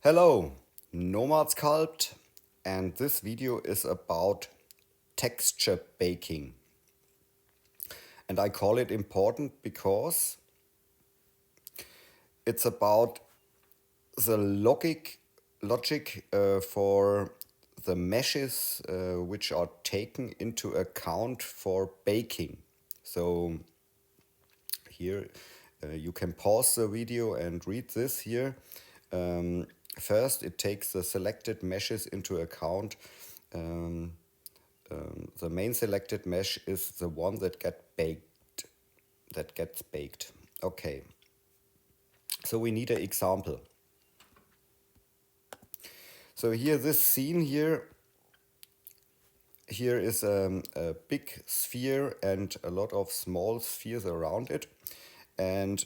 Hello, Nomad Sculpt, and this video is about texture baking. And I call it important because it's about the logic for the meshes which are taken into account for baking. So here you can pause the video and read this here. First, it takes the selected meshes into account. The main selected mesh is the one that gets baked. Okay, so we need an example. So here, this scene here is a big sphere and a lot of small spheres around it. And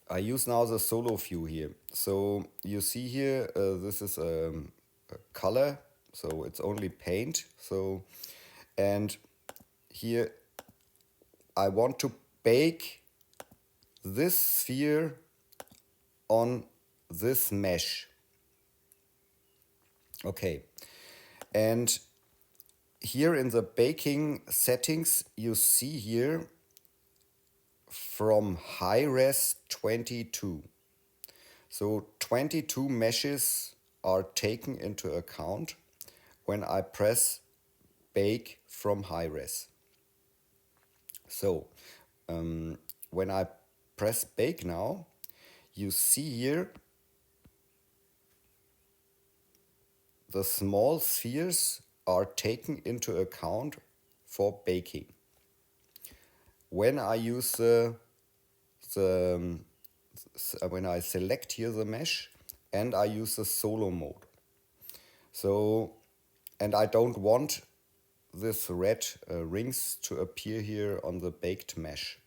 I use now the solo view here. So you see here, this is a color, so it's only paint. So, and here I want to bake this sphere on this mesh. Okay, and here in the baking settings, you see here from high res 22. So 22 meshes are taken into account when I press bake from high res. So when I press bake now, you see here the small spheres are taken into account for baking. When I use when I select here the mesh and I use the solo mode. So, and I don't want this red rings to appear here on the baked mesh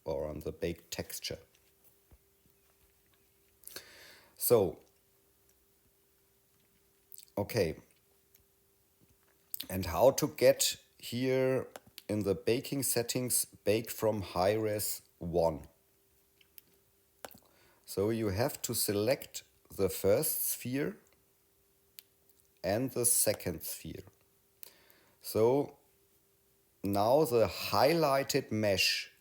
or on the baked texture. So, okay, and how to get here in the baking settings bake from high res 1. So you have to select the first sphere and the second sphere. So now the highlighted mesh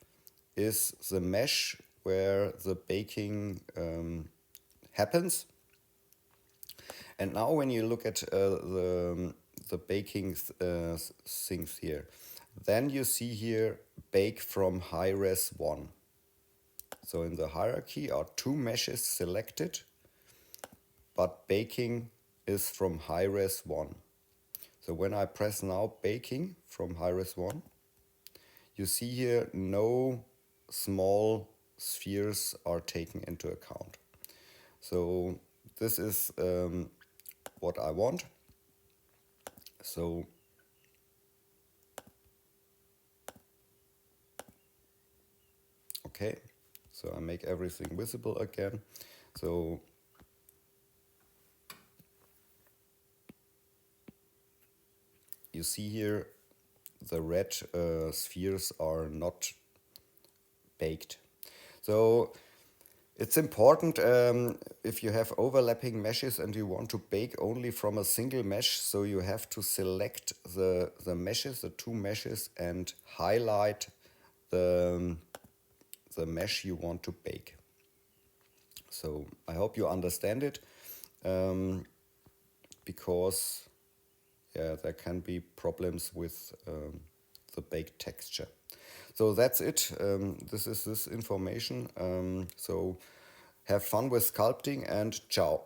is the mesh where the baking happens. And now when you look at the baking things here, then you see here bake from high res 1. So in the hierarchy are two meshes selected, but baking is from high res 1. So when I press now baking from high res 1, you see here no small spheres are taken into account. So this is what I want. So okay, so I make everything visible again. So you see here the red spheres are not baked. So it's important if you have overlapping meshes and you want to bake only from a single mesh, so you have to select the meshes, the two meshes, and highlight the mesh you want to bake. So I hope you understand it, because there can be problems with the baked texture. So that's it. This is this information. So have fun with sculpting and ciao.